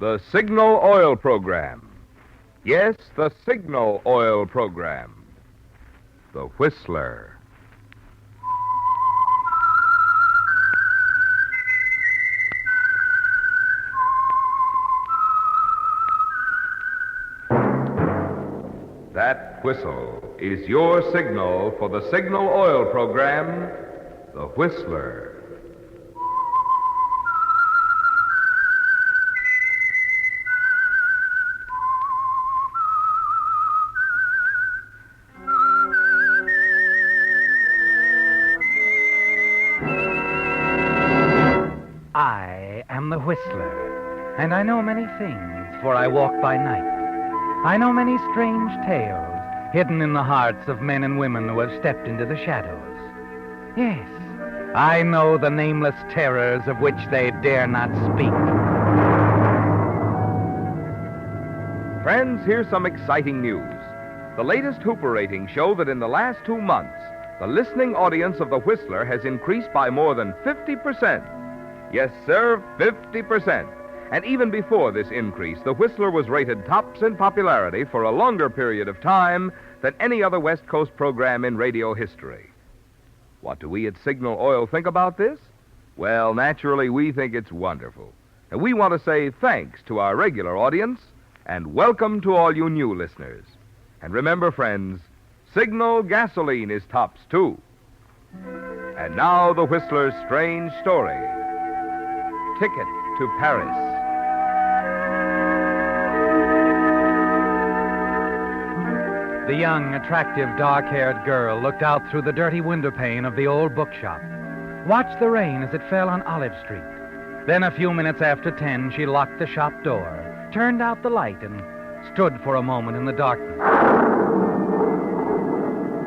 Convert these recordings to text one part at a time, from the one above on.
The Signal Oil Program. Yes, the Signal Oil Program. The Whistler. That whistle is your signal for the Signal Oil Program, The Whistler. I am the Whistler, and I know many things, for I walk by night. I know many strange tales hidden in the hearts of men and women who have stepped into the shadows. Yes, I know the nameless terrors of which they dare not speak. Friends, here's some exciting news. The latest Hooper ratings show that in the last 2 months, the listening audience of The Whistler has increased by more than 50%. Yes, sir, 50%. And even before this increase, The Whistler was rated tops in popularity for a longer period of time than any other West Coast program in radio history. What do we at Signal Oil think about this? Well, naturally, we think it's wonderful. And we want to say thanks to our regular audience and welcome to all you new listeners. And remember, friends, Signal gasoline is tops, too. And now, The Whistler's strange story. Ticket to Paris. The young, attractive, dark-haired girl looked out through the dirty windowpane of the old bookshop, watched the rain as it fell on Olive Street. Then, a few minutes after 10, she locked the shop door, turned out the light, and stood for a moment in the darkness.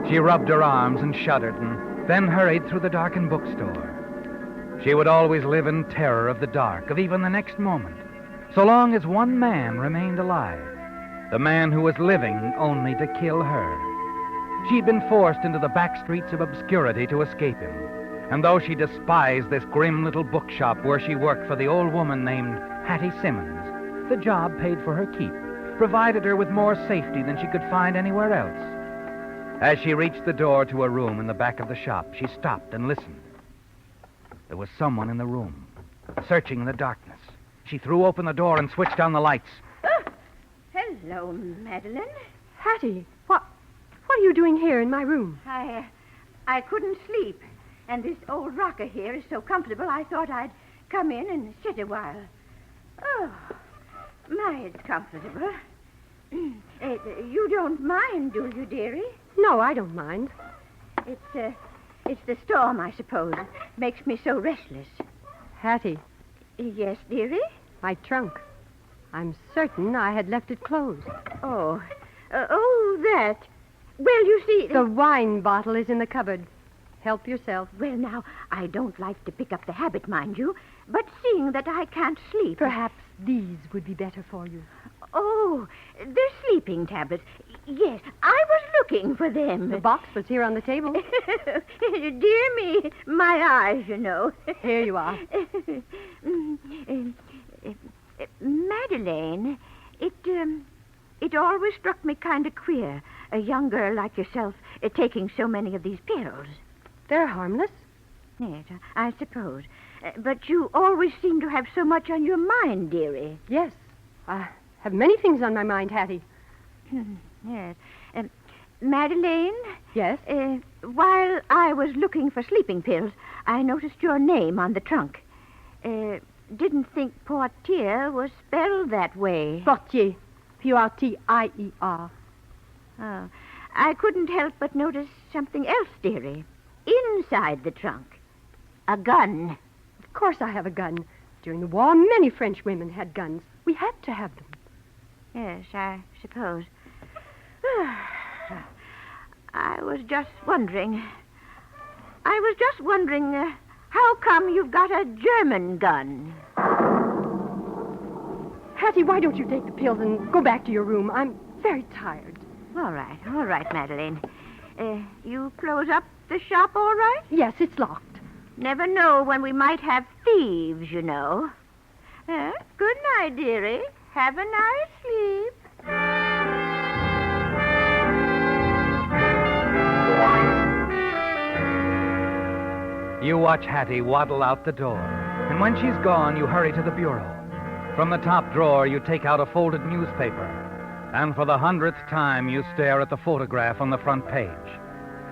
She rubbed her arms and shuddered, and then hurried through the darkened bookstore. She would always live in terror of the dark, of even the next moment, so long as one man remained alive. The man who was living only to kill her. She'd been forced into the back streets of obscurity to escape him. And though she despised this grim little bookshop where she worked for the old woman named Hattie Simmons, the job paid for her keep, provided her with more safety than she could find anywhere else. As she reached the door to a room in the back of the shop, she stopped and listened. There was someone in the room, searching in the darkness. She threw open the door and switched on the lights. Hello, Madeline. Hattie, what are you doing here in my room? I couldn't sleep, and this old rocker here is so comfortable I thought I'd come in and sit a while. Oh, my, it's comfortable. You don't mind, do you, dearie? No, I don't mind. It's the storm, I suppose. Makes me so restless. Hattie. Yes, dearie? My trunk. I'm certain I had left it closed. Oh, that. Well, you see... The wine bottle is in the cupboard. Help yourself. Well, now, I don't like to pick up the habit, mind you, but seeing that I can't sleep... Perhaps these would be better for you. Oh, the sleeping tablets. Yes, I was looking for them. The box was here on the table. Dear me, my eyes, you know. Here you are. Madeleine, it always struck me kind of queer, a young girl like yourself taking so many of these pills. They're harmless. Yes, I suppose. But you always seem to have so much on your mind, dearie. Yes, I have many things on my mind, Hattie. Yes. Madeleine? Yes? While I was looking for sleeping pills, I noticed your name on the trunk. Didn't think portier was spelled that way. Portier. P-O-R-T-I-E-R. Oh. I couldn't help but notice something else, dearie. Inside the trunk. A gun. Of course I have a gun. During the war, many French women had guns. We had to have them. Yes, I suppose. I was just wondering, how come you've got a German gun? Hattie, why don't you take the pills and go back to your room? I'm very tired. All right, Madeline. You close up the shop all right? Yes, it's locked. Never know when we might have thieves, you know. Good night, dearie. Have a nice sleep. You watch Hattie waddle out the door, and when she's gone, you hurry to the bureau. From the top drawer, you take out a folded newspaper, and for the 100th time, you stare at the photograph on the front page.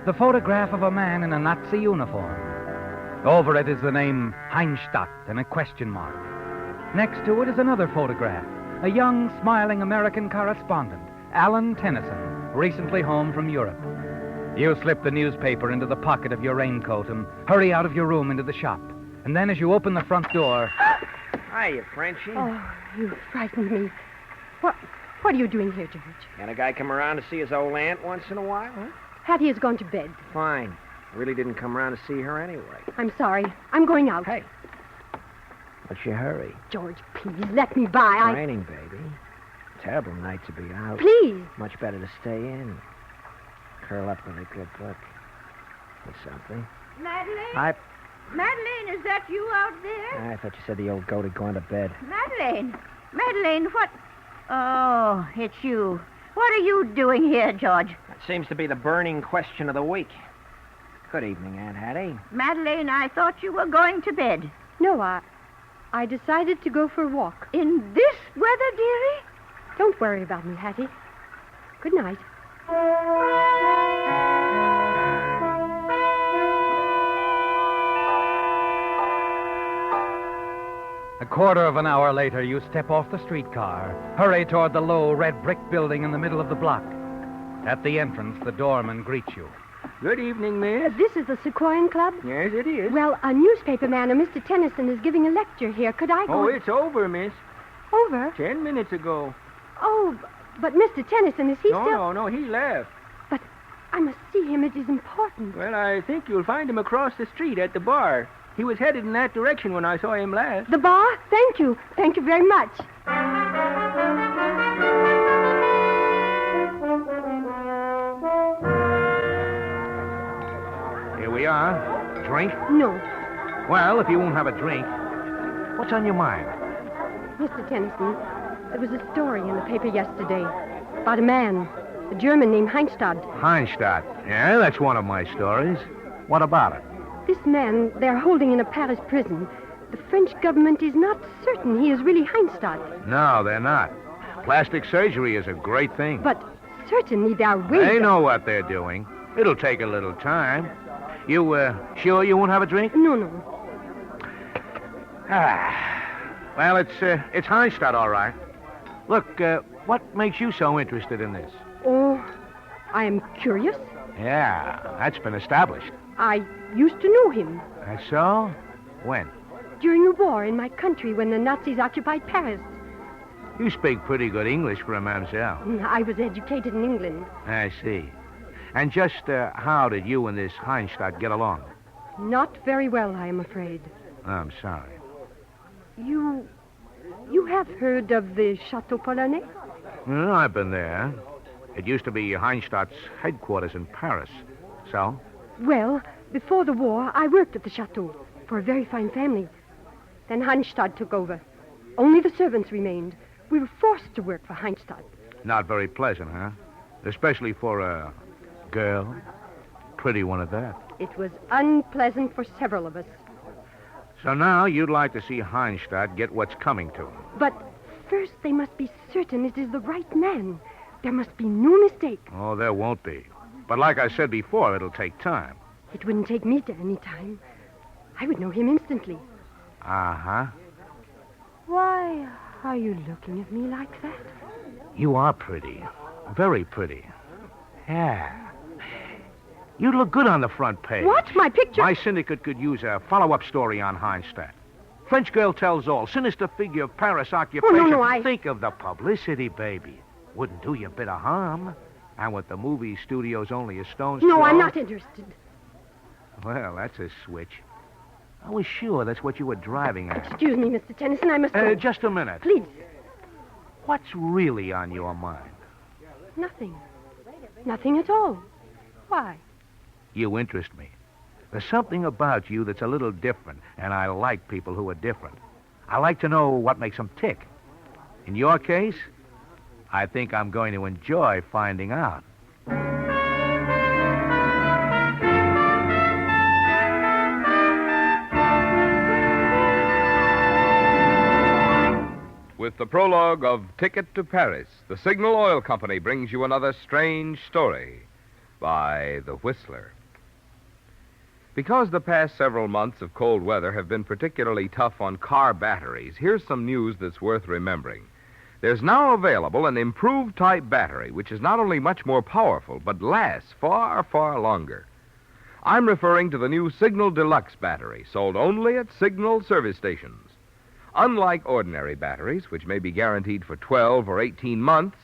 The photograph of a man in a Nazi uniform. Over it is the name Heinstadt and a question mark. Next to it is another photograph, a young, smiling American correspondent, Alan Tennyson, recently home from Europe. You slip the newspaper into the pocket of your raincoat and hurry out of your room into the shop. And then as you open the front door... Hiya, Frenchie. Oh, you frightened me. What are you doing here, George? Can a guy come around to see his old aunt once in a while? Huh? Hattie has gone to bed. Fine. I really didn't come around to see her anyway. I'm sorry. I'm going out. Hey. What's your hurry? George, please, let me by. It's raining, baby. Terrible night to be out. Please. Much better to stay in. Curl up with a good book. Or something. Madeline? Madeline, is that you out there? I thought you said the old goat had gone to bed. Madeline, what? Oh, it's you. What are you doing here, George? That seems to be the burning question of the week. Good evening, Aunt Hattie. Madeline, I thought you were going to bed. No, I decided to go for a walk. In this weather, dearie? Don't worry about me, Hattie. Good night. A quarter of an hour later, you step off the streetcar, hurry toward the low red brick building in the middle of the block. At the entrance, the doorman greets you. Good evening, miss. This is the Sequoian Club? Yes, it is. Well, a newspaper man, Mr. Tennyson, is giving a lecture here. Could I go? Oh, it's over, miss. Over? 10 minutes ago. Oh, but Mr. Tennyson, is he still... No, he left. But I must see him. It is important. Well, I think you'll find him across the street at the bar. He was headed in that direction when I saw him last. The bar? Thank you. Thank you very much. Here we are. Drink? No. Well, if you won't have a drink, what's on your mind? Mr. Tennyson, there was a story in the paper yesterday about a man, a German named Heinstadt. Heinstadt. Yeah, that's one of my stories. What about it? This man they're holding in a Paris prison. The French government is not certain he is really Heinstadt. No, they're not. Plastic surgery is a great thing. But certainly there are ways... They know what they're doing. It'll take a little time. You, sure you won't have a drink? No. Well, it's Heinstadt, all right. Look, what makes you so interested in this? Oh, I am curious. Yeah, that's been established. I used to know him. That's so? When? During the war in my country when the Nazis occupied Paris. You speak pretty good English for a mamselle. I was educated in England. I see. And just how did you and this Heinstadt get along? Not very well, I am afraid. I'm sorry. You have heard of the Chateau Polonais? Well, I've been there. It used to be Heinstadt's headquarters in Paris. So? Well, before the war, I worked at the chateau for a very fine family. Then Heinstadt took over. Only the servants remained. We were forced to work for Heinstadt. Not very pleasant, huh? Especially for a girl. Pretty one at that. It was unpleasant for several of us. So now you'd like to see Heinstadt get what's coming to him. But first they must be certain it is the right man. There must be no mistake. Oh, there won't be. But like I said before, it'll take time. It wouldn't take me to any time. I would know him instantly. Uh-huh. Why are you looking at me like that? You are pretty. Very pretty. Yeah. You'd look good on the front page. What? My picture? My syndicate could use a follow-up story on Heinstadt. French girl tells all. Sinister figure of Paris occupation. Oh, no, Think of the publicity, baby. Wouldn't do you a bit of harm. And with the movie studios only a stone's throw... No, I'm not interested. Well, that's a switch. I was sure that's what you were driving at. Excuse me, Mr. Tennyson, I must go. Just a minute. Please. What's really on your mind? Nothing. Nothing at all. Why? You interest me. There's something about you that's a little different, and I like people who are different. I like to know what makes them tick. In your case, I think I'm going to enjoy finding out. With the prologue of Ticket to Paris, the Signal Oil Company brings you another strange story by The Whistler. Because the past several months of cold weather have been particularly tough on car batteries, here's some news that's worth remembering. There's now available an improved type battery, which is not only much more powerful, but lasts far, far longer. I'm referring to the new Signal Deluxe battery, sold only at Signal service stations. Unlike ordinary batteries, which may be guaranteed for 12 or 18 months,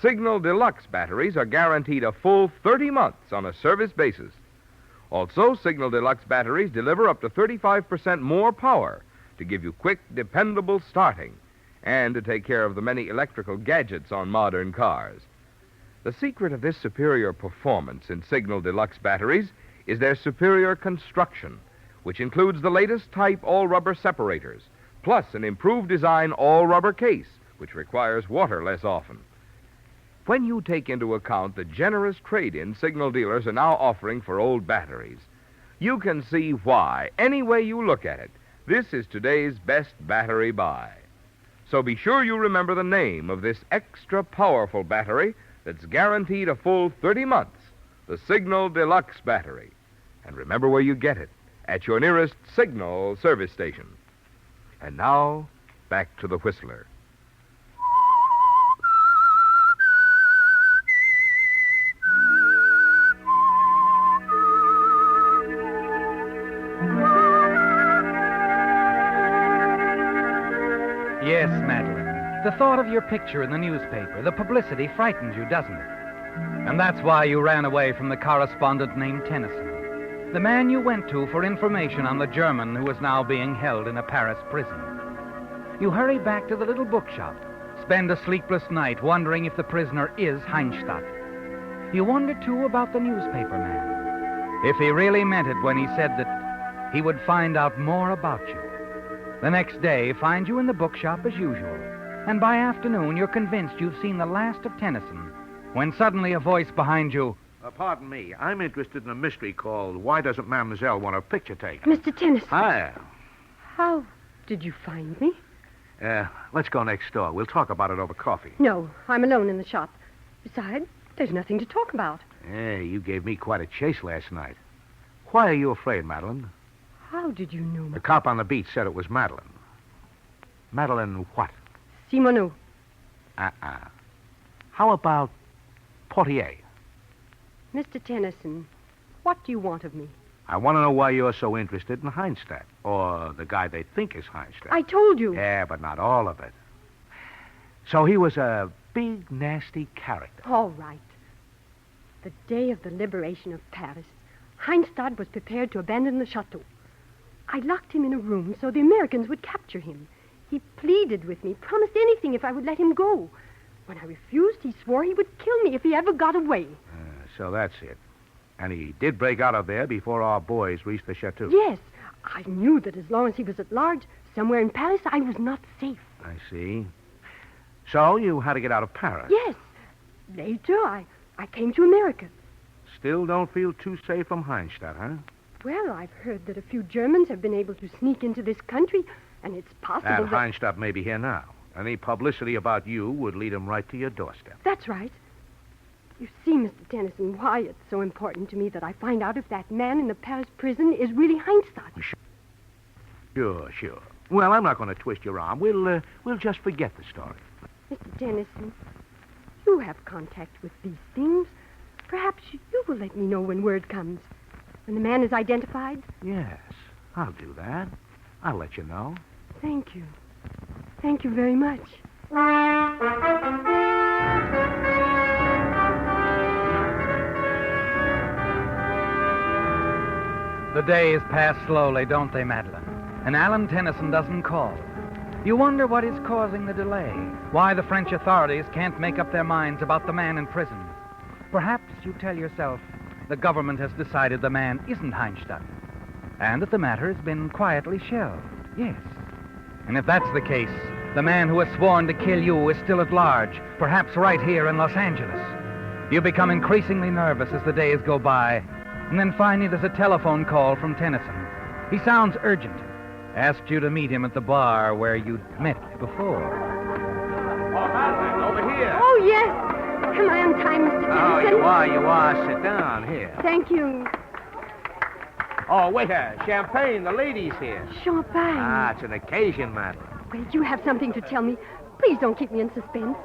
Signal Deluxe batteries are guaranteed a full 30 months on a service basis. Also, Signal Deluxe batteries deliver up to 35% more power to give you quick, dependable starting and to take care of the many electrical gadgets on modern cars. The secret of this superior performance in Signal Deluxe batteries is their superior construction, which includes the latest type all-rubber separators, plus an improved design all-rubber case, which requires water less often. When you take into account the generous trade-in Signal dealers are now offering for old batteries, you can see why, any way you look at it, this is today's best battery buy. So be sure you remember the name of this extra powerful battery that's guaranteed a full 30 months, the Signal Deluxe battery. And remember where you get it, at your nearest Signal service station. And now, back to the Whistler. Yes, Madeline. The thought of your picture in the newspaper, the publicity frightens you, doesn't it? And that's why you ran away from the correspondent named Tennyson, the man you went to for information on the German who is now being held in a Paris prison. You hurry back to the little bookshop, spend a sleepless night wondering if the prisoner is Heinstadt. You wonder, too, about the newspaper man, if he really meant it when he said that he would find out more about you. The next day, find you in the bookshop as usual, and by afternoon, you're convinced you've seen the last of Tennyson, when suddenly a voice behind you... Pardon me. I'm interested in a mystery called Why Doesn't Mademoiselle Want Her Picture Taken? Mr. Tennyson. Hi. How did you find me? Let's go next door. We'll talk about it over coffee. No, I'm alone in the shop. Besides, there's nothing to talk about. You gave me quite a chase last night. Why are you afraid, Madeline? How did you know? The cop on the beat said it was Madeline. Madeline what? Simoneau. How about Portier? Mr. Tennyson, what do you want of me? I want to know why you're so interested in Heinstadt, or the guy they think is Heinstadt. I told you. Yeah, but not all of it. So he was a big, nasty character. All right. The day of the liberation of Paris, Heinstadt was prepared to abandon the chateau. I locked him in a room so the Americans would capture him. He pleaded with me, promised anything if I would let him go. When I refused, he swore he would kill me if he ever got away. So that's it. And he did break out of there before our boys reached the chateau. Yes. I knew that as long as he was at large, somewhere in Paris, I was not safe. I see. So you had to get out of Paris? Yes. Later, I came to America. Still don't feel too safe from Heinstadt, huh? Well, I've heard that a few Germans have been able to sneak into this country, and it's possible And that... Heinstadt may be here now. Any publicity about you would lead him right to your doorstep. That's right. You see, Mr. Tennyson, why it's so important to me that I find out if that man in the Paris prison is really Heinstadt. Sure. Well, I'm not going to twist your arm. We'll just forget the story. Mr. Tennyson, you have contact with these things. Perhaps you will let me know when word comes. When the man is identified? Yes, I'll do that. I'll let you know. Thank you. Thank you very much. The days pass slowly, don't they, Madeline? And Alan Tennyson doesn't call. You wonder what is causing the delay, why the French authorities can't make up their minds about the man in prison. Perhaps you tell yourself the government has decided the man isn't Heinstadt, and that the matter has been quietly shelved. Yes. And if that's the case, the man who has sworn to kill you is still at large, perhaps right here in Los Angeles. You become increasingly nervous as the days go by, and then finally there's a telephone call from Tennyson. He sounds urgent. Asked you to meet him at the bar where you'd met before. Oh, Madeline, over here. Oh, yes. Am I on time, Mr. Tennyson? Oh, you are. Sit down here. Thank you. Oh, waiter, champagne. The lady's here. Champagne. Ah, it's an occasion, Madeline. Well, you have something to tell me. Please don't keep me in suspense.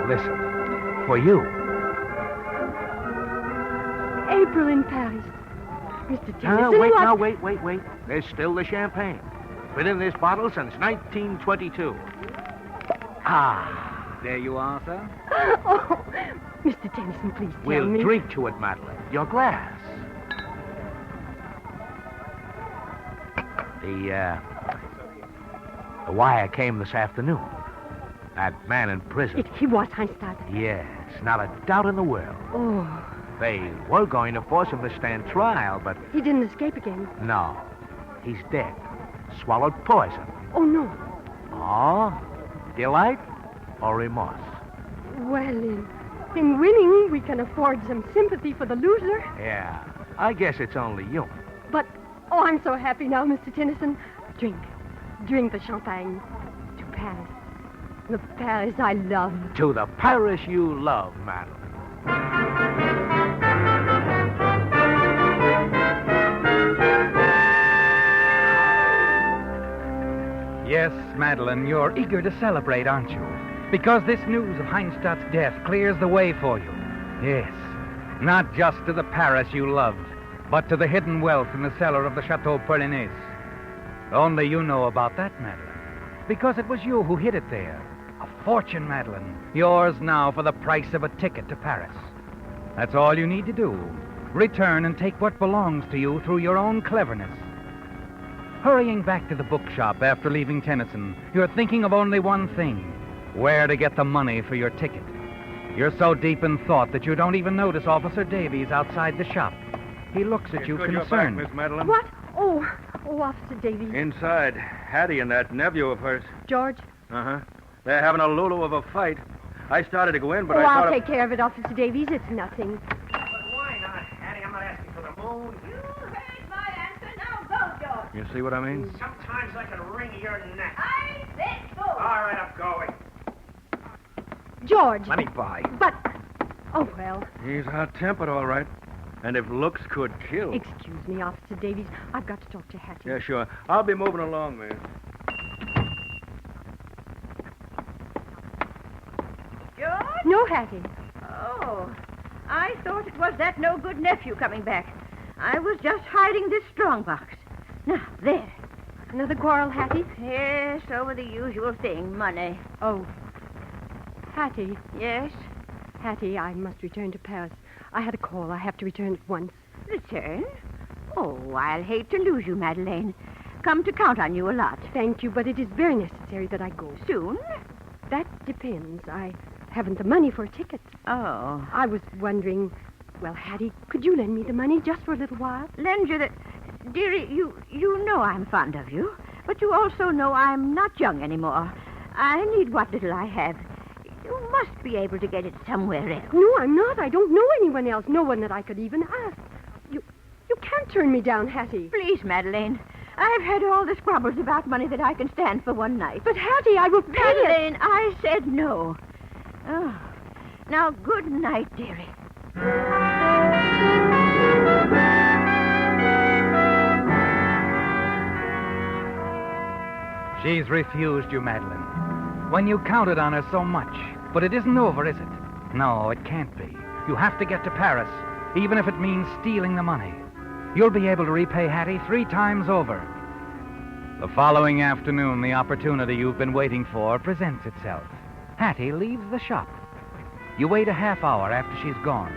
Listen, for you. April in Paris. Mr. Tennyson, Wait. There's still the champagne. Been in this bottle since 1922. Ah, there you are, sir. Oh, Mr. Tennyson, please tell We'll me. drink to it, Madeline. Your glass. The wire came this afternoon. That man in prison. He was Heinstadt. Yes, not a doubt in the world. Oh, They were going to force him to stand trial, but he didn't escape again. no. He's dead. Swallowed poison. Oh, no. Oh, delight or remorse? Well, in winning, we can afford some sympathy for the loser. Yeah, I guess it's only you. But, oh, I'm so happy now, Mr. Tennyson. Drink the champagne. To Paris. The Paris I love. To the Paris you love, Madeline. Yes, Madeline, you're eager to celebrate, aren't you? Because this news of Heinstadt's death clears the way for you. Yes, not just to the Paris you loved, but to the hidden wealth in the cellar of the Chateau Perlinès. Only you know about that, Madeline, because it was you who hid it there. A fortune, Madeline, yours now for the price of a ticket to Paris. That's all you need to do. Return and take what belongs to you through your own cleverness. Hurrying back to the bookshop after leaving Tennyson, you're thinking of only one thing: where to get the money for your ticket. You're so deep in thought that you don't even notice Officer Davies outside the shop. He looks at you concerned. Miss Madeline. What? Oh, Officer Davies. Inside, Hattie and that nephew of hers. George? Uh-huh. They're having a lulu of a fight. I started to go in, but I I'll thought... take care of it, Officer Davies. It's nothing. But why not, Hattie? I'm not asking for the moon. You heard my answer. Now go, George. You see what I mean? Sometimes I can wring your neck. I said go. All right, I'm going. George. Let me by. But, oh, well. He's hot-tempered, all right. And if looks could kill... Excuse me, Officer Davies. I've got to talk to Hattie. Yeah, sure. I'll be moving along, man. George? No, Hattie. Oh, I thought it was that no-good nephew coming back. I was just hiding this strongbox. Now, there. Another quarrel, Hattie? Yes, over the usual thing, money. Oh. Hattie. Yes? Hattie, I must return to Paris. I had a call. I have to return at once. Return? Oh, I'll hate to lose you, Madeleine. Come to count on you a lot. Thank you, but it is very necessary that I go. Soon? That depends. I haven't the money for a ticket. Oh. I was wondering, well, Hattie, could you lend me the money just for a little while? Lend you the... Dearie, you know I'm fond of you, but you also know I'm not young anymore. I need what little I have. You must be able to get it somewhere else. No, I'm not. I don't know anyone else. No one that I could even ask. You can't turn me down, Hattie. Please, Madeleine. I've had all the squabbles about money that I can stand for one night. But, Hattie, I will pay it. Madeleine, I said no. Oh. Now, good night, dearie. She's refused you, Madeline. When you counted on her so much. But it isn't over, is it? No, it can't be. You have to get to Paris, even if it means stealing the money. You'll be able to repay Hattie 3 times over. The following afternoon, the opportunity you've been waiting for presents itself. Hattie leaves the shop. You wait a half hour after she's gone,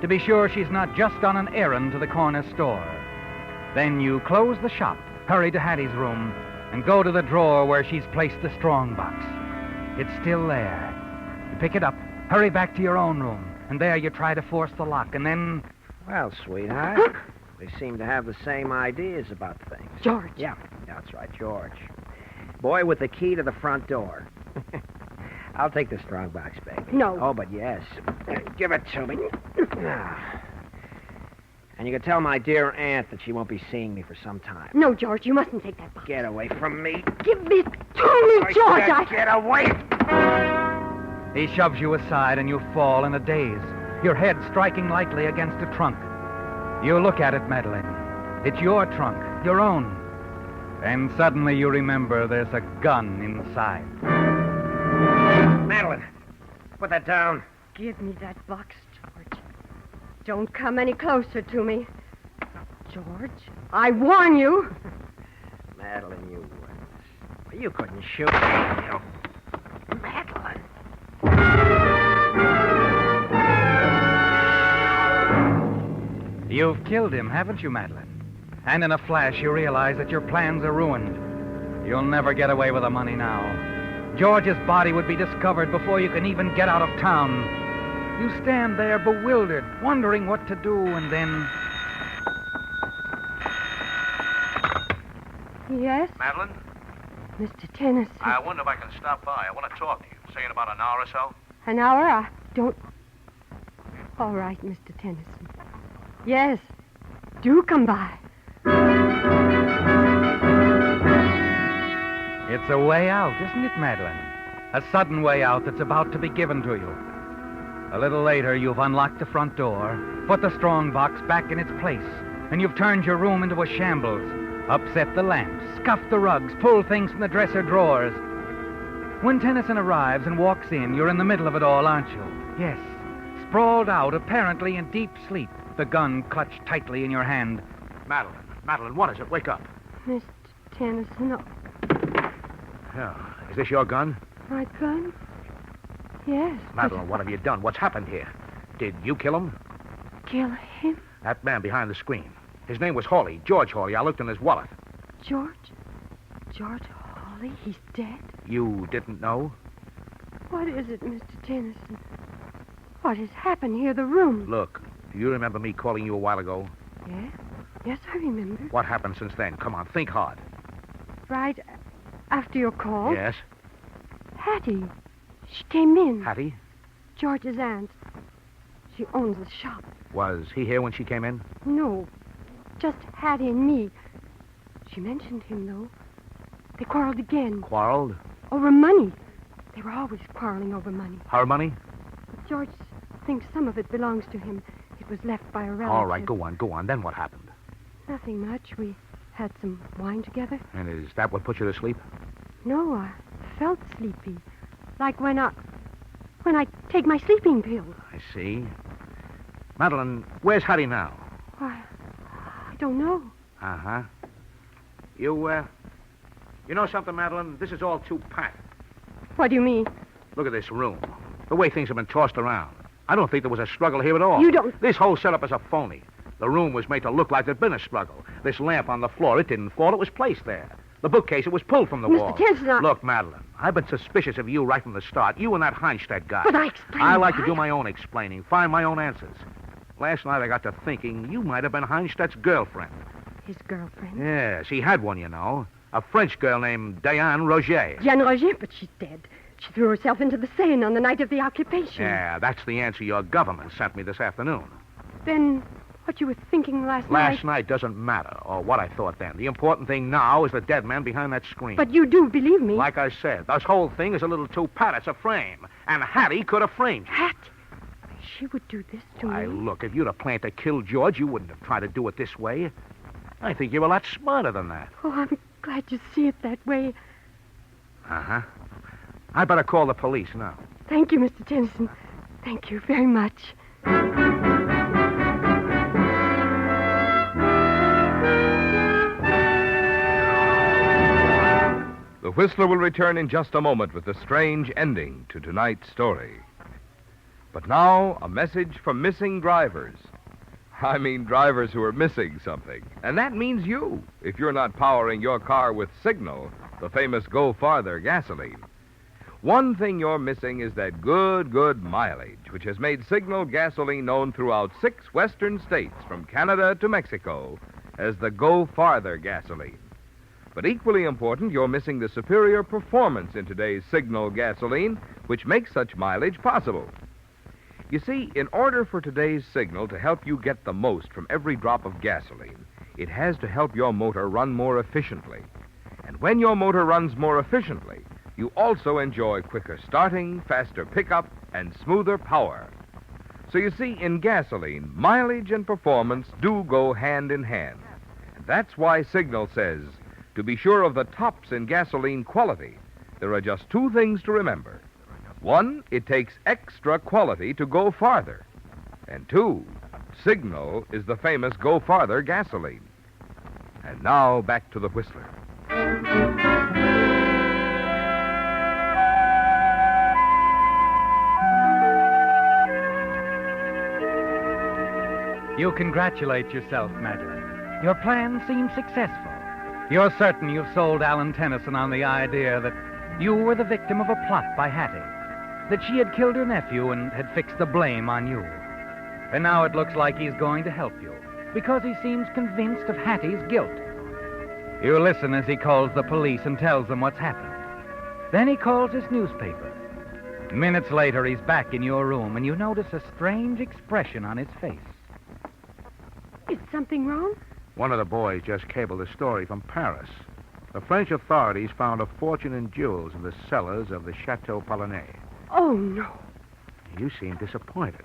to be sure she's not just on an errand to the corner store. Then you close the shop, hurry to Hattie's room, and go to the drawer where she's placed the strong box. It's still there. You pick it up, hurry back to your own room, and there you try to force the lock, and then... Well, sweetheart, we seem to have the same ideas about things. George. Yeah. That's right, George. Boy with the key to the front door. I'll take the strong box, baby. No. Oh, but yes. Give it to me. And you can tell my dear aunt that she won't be seeing me for some time. No, George, you mustn't take that box. Get away from me. Give it to me, George. Get away! He shoves you aside and you fall in a daze, your head striking lightly against a trunk. You look at it, Madeline. It's your trunk, your own. And suddenly you remember there's a gun inside. Madeline, put that down. Give me that box, George. Don't come any closer to me. George, I warn you. Madeline, you wouldn't. You couldn't shoot me. Madeline. You've killed him, haven't you, Madeline? And in a flash, you realize that your plans are ruined. You'll never get away with the money now. George's body would be discovered before you can even get out of town. You stand there bewildered, wondering what to do, and then... Yes, Madeline, Mr. Tennyson. I wonder if I can stop by. I want to talk to you. Say in about an hour or so. An hour? I don't... All right, Mr. Tennyson. Yes, do come by. It's a way out, isn't it, Madeline? A sudden way out that's about to be given to you. A little later, you've unlocked the front door, put the strong box back in its place, and you've turned your room into a shambles, upset the lamps, scuffed the rugs, pulled things from the dresser drawers. When Tennyson arrives and walks in, you're in the middle of it all, aren't you? Yes. Sprawled out, apparently in deep sleep, the gun clutched tightly in your hand. Madeline, what is it? Wake up. Mr. Tennyson, Yeah. Is this your gun? my gun? Yes. Madeline, what have you done? What's happened here? Did you kill him? Kill him? That man behind the screen. His name was Hawley, George Hawley. I looked in his wallet. George? George Hawley? He's dead? You didn't know? What is it, Mr. Tennyson? What has happened here? The room. Look, do you remember me calling you a while ago? Yes? Yes, I remember. What happened since then? Come on, think hard. Right after your call? Yes? Hattie. She came in. Hattie? George's aunt. She owns the shop. Was he here when she came in? No, just Hattie and me. She mentioned him, though. They quarreled again. Quarreled? Over money. They were always quarreling over money. Her money? George thinks some of it belongs to him. It was left by a relative. All right, go on. Then what happened? Nothing much. We had some wine together. And is that what put you to sleep? No, I felt sleepy. Like when I take my sleeping pills. I see. Madeline, where's Hattie now? Why, I don't know. Uh-huh. You know something, Madeline? This is all too pat. What do you mean? Look at this room. The way things have been tossed around. I don't think there was a struggle here at all. You don't... This whole setup is a phony. The room was made to look like there'd been a struggle. This lamp on the floor, it didn't fall. It was placed there. The bookcase, it was pulled from the wall. Mr. Tennyson, Look, Madeline, I've been suspicious of you right from the start. You and that Heinstedt guy. But I explained I like why. to do my own explaining, find my own answers. Last night I got to thinking you might have been Heinstedt's girlfriend. His girlfriend? Yes, he had one, you know. A French girl named Diane Roger. Diane Roger, but she's dead. She threw herself into the Seine on the night of the occupation. Yeah, that's the answer your government sent me this afternoon. Then what you were thinking last night... Last night doesn't matter, or what I thought then. The important thing now is the dead man behind that screen. But you do believe me. Like I said, this whole thing is a little too pat. It's a frame. And Hattie could have framed you. Hat? She would do this to Why, me. look, if you'd have planned to kill George, you wouldn't have tried to do it this way. I think you're a lot smarter than that. Oh, I'm glad you see it that way. Uh-huh. I better call the police now. Thank you, Mr. Tennyson. Thank you very much. The Whistler will return in just a moment with the strange ending to tonight's story. But now, a message from missing drivers. I mean drivers who are missing something. And that means you, if you're not powering your car with Signal, the famous Go Farther gasoline. One thing you're missing is that good mileage, which has made Signal gasoline known throughout 6 western states, from Canada to Mexico, as the Go Farther gasoline. But equally important, you're missing the superior performance in today's Signal gasoline, which makes such mileage possible. You see, in order for today's Signal to help you get the most from every drop of gasoline, it has to help your motor run more efficiently. And when your motor runs more efficiently, you also enjoy quicker starting, faster pickup, and smoother power. So you see, in gasoline, mileage and performance do go hand in hand. And that's why Signal says, to be sure of the tops in gasoline quality, there are just two things to remember. One, it takes extra quality to go farther. And two, Signal is the famous Go Farther gasoline. And now, back to the Whistler. You congratulate yourself, Madeline. Your plan seems successful. You're certain you've sold Alan Tennyson on the idea that you were the victim of a plot by Hattie, that she had killed her nephew and had fixed the blame on you. And now it looks like he's going to help you, because he seems convinced of Hattie's guilt. You listen as he calls the police and tells them what's happened. Then he calls his newspaper. Minutes later, he's back in your room, and you notice a strange expression on his face. Is something wrong? One of the boys just cabled a story from Paris. The French authorities found a fortune in jewels in the cellars of the Chateau Polonais. Oh, no. You seem disappointed.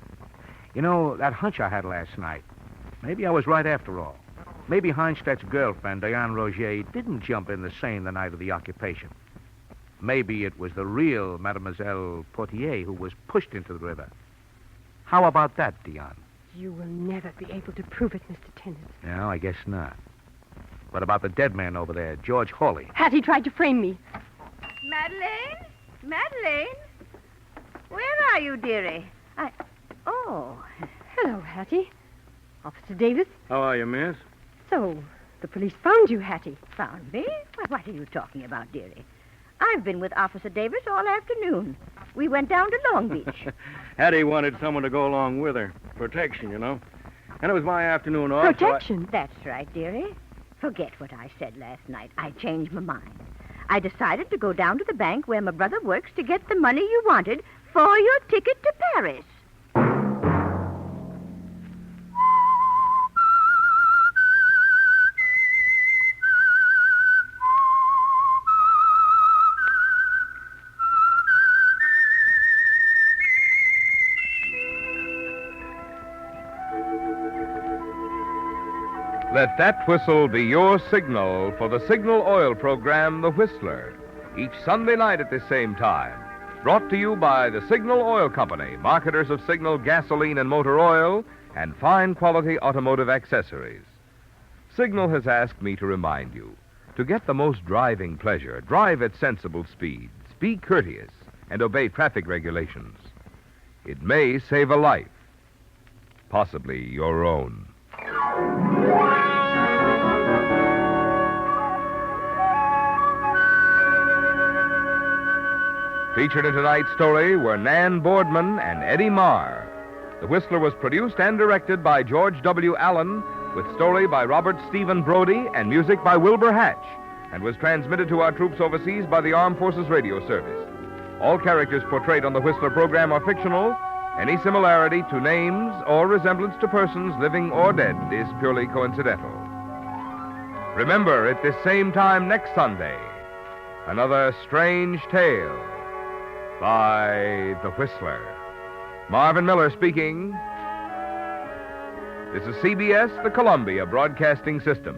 You know, that hunch I had last night, maybe I was right after all. Maybe Heinstadt's girlfriend, Diane Roger, didn't jump in the Seine the night of the occupation. Maybe it was the real Mademoiselle Portier who was pushed into the river. How about that, Diane? You will never be able to prove it, Mr. Tennant. No, I guess not. What about the dead man over there, George Hawley? Hattie tried to frame me. Madeline? Madeline? Where are you, dearie? Oh. Hello, Hattie. Officer Davis. How are you, miss? So, the police found you, Hattie. Found me? What are you talking about, dearie? I've been with Officer Davis all afternoon. We went down to Long Beach. Hattie wanted someone to go along with her. Protection, you know. And it was my afternoon off. Protection? That's right, dearie. Forget what I said last night. I changed my mind. I decided to go down to the bank where my brother works to get the money you wanted for your ticket to Paris. Let that whistle be your signal for the Signal Oil program, The Whistler, each Sunday night at this same time. Brought to you by the Signal Oil Company, marketers of Signal gasoline and motor oil, and fine quality automotive accessories. Signal has asked me to remind you, to get the most driving pleasure, drive at sensible speeds, be courteous, and obey traffic regulations. It may save a life, possibly your own. Featured in tonight's story were Nan Boardman and Eddie Marr. The Whistler was produced and directed by George W. Allen, with story by Robert Stephen Brody and music by Wilbur Hatch, and was transmitted to our troops overseas by the Armed Forces Radio Service. All characters portrayed on the Whistler program are fictional. Any similarity to names or resemblance to persons living or dead is purely coincidental. Remember, at this same time next Sunday, another strange tale by The Whistler. Marvin Miller speaking. This is CBS, the Columbia Broadcasting System.